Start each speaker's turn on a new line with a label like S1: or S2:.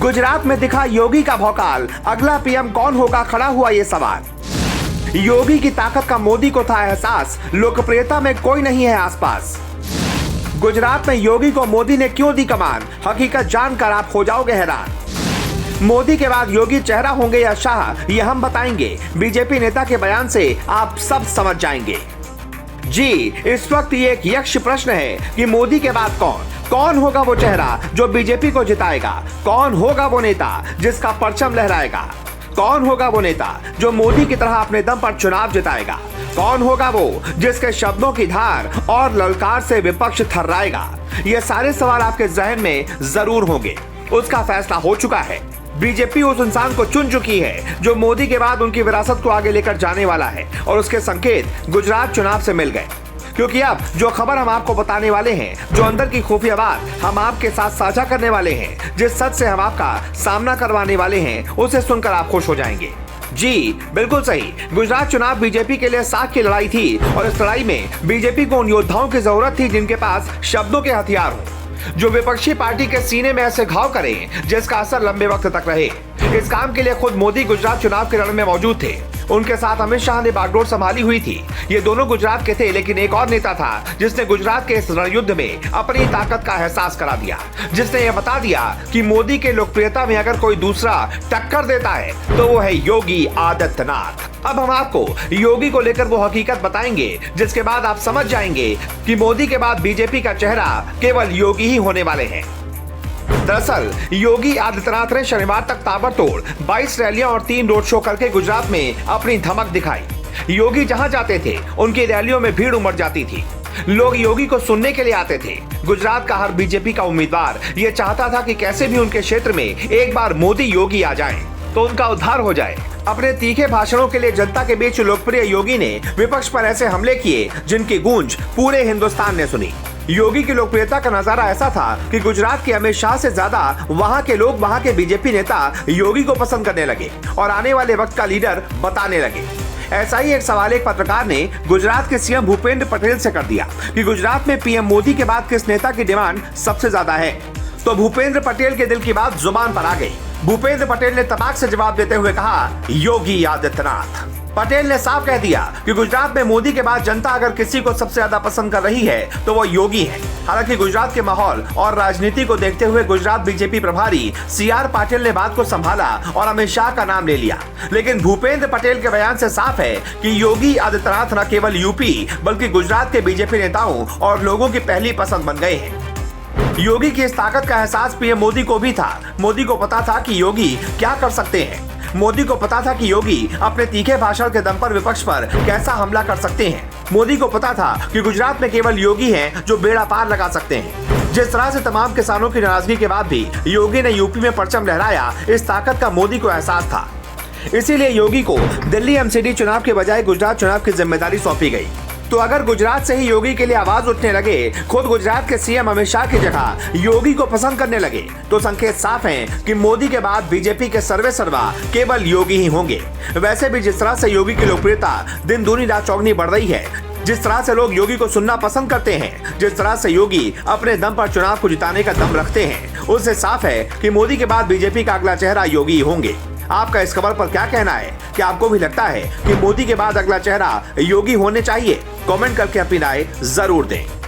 S1: गुजरात में दिखा योगी का भौकाल, अगला पीएम कौन होगा, खड़ा हुआ ये सवाल। योगी की ताकत का मोदी को था एहसास, लोकप्रियता में कोई नहीं है आसपास। गुजरात में योगी को मोदी ने क्यों दी कमान, हकीकत जानकर आप हो जाओगे हैरान। मोदी के बाद योगी चेहरा होंगे या शाह, ये हम बताएंगे। बीजेपी नेता के बयान से आप सब समझ जाएंगे। जी, इस वक्त ये एक यक्ष प्रश्न है कि मोदी के बाद कौन होगा वो चेहरा जो बीजेपी को जिताएगा? कौन होगा वो नेता जिसका परचम लहराएगा? कौन होगा वो नेता जो मोदी की तरह अपने दम पर चुनाव जिताएगा? कौन होगा वो जिसके शब्दों की धार और ललकार से विपक्ष थर्राएगा? ये सारे सवाल आपके जहन में जरूर होंगे। उसका फैसला हो चुका है। बीजेपी उस इंसान को चुन चुकी है जो मोदी के बाद उनकी विरासत को आगे लेकर जाने वाला है, और उसके संकेत गुजरात चुनाव से मिल गए। क्योंकि अब जो खबर हम आपको बताने वाले हैं, जो अंदर की खुफिया बात हम आपके साथ साझा करने वाले हैं, जिस सच से हम आपका सामना करवाने वाले हैं, उसे सुनकर आप खुश हो जाएंगे। जी बिल्कुल सही, गुजरात चुनाव बीजेपी के लिए साख की लड़ाई थी, और इस लड़ाई में बीजेपी को उन योद्धाओं की जरूरत थी जिनके पास शब्दों के हथियार हो, जो विपक्षी पार्टी के सीने में ऐसे घाव करें जिसका असर लंबे वक्त तक रहे। इस काम के लिए खुद मोदी गुजरात चुनाव के रण में मौजूद थे। उनके साथ अमित शाह ने बागडोर संभाली हुई थी। ये दोनों गुजरात के थे, लेकिन एक और नेता था जिसने गुजरात के इस रणयुद्ध में अपनी ताकत का एहसास करा दिया, जिसने ये बता दिया कि मोदी के लोकप्रियता में अगर कोई दूसरा टक्कर देता है तो वो है योगी आदित्यनाथ। अब हम आपको योगी को लेकर वो हकीकत बताएंगे जिसके बाद आप समझ जाएंगे कि मोदी के बाद बीजेपी का चेहरा केवल योगी ही होने वाले हैं। दरअसल योगी आदित्यनाथ ने शनिवार तक ताबड़तोड़ 22 रैलियां और 3 रोड शो करके गुजरात में अपनी धमक दिखाई। योगी जहां जाते थे उनकी रैलियों में भीड़ उमड़ जाती थी। लोग योगी को सुनने के लिए आते थे। गुजरात का हर बीजेपी का उम्मीदवार ये चाहता था कि कैसे भी उनके क्षेत्र में एक बार मोदी योगी आ जाएं, तो उनका उद्धार हो जाए। अपने तीखे भाषणों के लिए जनता के बीच लोकप्रिय योगी ने विपक्ष पर ऐसे हमले किए जिनकी गूंज पूरे हिंदुस्तान ने सुनी। योगी की लोकप्रियता का नजारा ऐसा था कि गुजरात के अमित शाह से ज्यादा वहां के लोग वहां के बीजेपी नेता योगी को पसंद करने लगे और आने वाले वक्त का लीडर बताने लगे। ऐसा ही एक सवाल एक पत्रकार ने गुजरात के सीएम भूपेंद्र पटेल से कर दिया कि गुजरात में पीएम मोदी के बाद किस नेता की डिमांड सबसे ज्यादा है। तो भूपेंद्र पटेल के दिल की बात जुबान पर आ गई। भूपेंद्र पटेल ने तबाक से जवाब देते हुए कहा, योगी आदित्यनाथ। पटेल ने साफ कह दिया कि गुजरात में मोदी के बाद जनता अगर किसी को सबसे ज्यादा पसंद कर रही है तो वो योगी है। हालांकि गुजरात के माहौल और राजनीति को देखते हुए गुजरात बीजेपी प्रभारी सीआर पाटिल ने बात को संभाला और अमित शाह का नाम ले लिया। लेकिन भूपेंद्र पटेल के बयान से साफ है कि योगी आदित्यनाथ न केवल यूपी बल्कि गुजरात के बीजेपी नेताओं और लोगों की पहली पसंद बन गए हैं। योगी की इस ताकत का एहसास पीएम मोदी को भी था। मोदी को पता था कि योगी क्या कर सकते हैं। मोदी को पता था कि योगी अपने तीखे भाषण के दम पर विपक्ष पर कैसा हमला कर सकते हैं। मोदी को पता था कि गुजरात में केवल योगी हैं जो बेड़ा पार लगा सकते हैं। जिस तरह से तमाम किसानों की नाराजगी के बाद भी योगी ने यूपी में परचम लहराया, इस ताकत का मोदी को एहसास था। इसीलिए योगी को दिल्ली एमसीडी चुनाव के बजाय गुजरात चुनाव की जिम्मेदारी सौंपी गई। तो अगर गुजरात से ही योगी के लिए आवाज उठने लगे, खुद गुजरात के सीएम अमित शाह की जगह योगी को पसंद करने लगे, तो संकेत साफ हैं कि मोदी के बाद बीजेपी के सर्वे सर्वा केवल योगी ही होंगे। वैसे भी जिस तरह से योगी की लोकप्रियता दिन दूनी रात चौगुनी बढ़ रही है, जिस तरह से लोग योगी को सुनना पसंद करते हैं, जिस तरह से योगी अपने दम पर चुनाव को जिताने का दम रखते हैं, उससे साफ है कि मोदी के बाद बीजेपी का अगला चेहरा योगी होंगे। आपका इस खबर पर क्या कहना है? क्या आपको भी लगता है कि मोदी के बाद अगला चेहरा योगी होने चाहिए? कमेंट करके अपनी राय जरूर दें।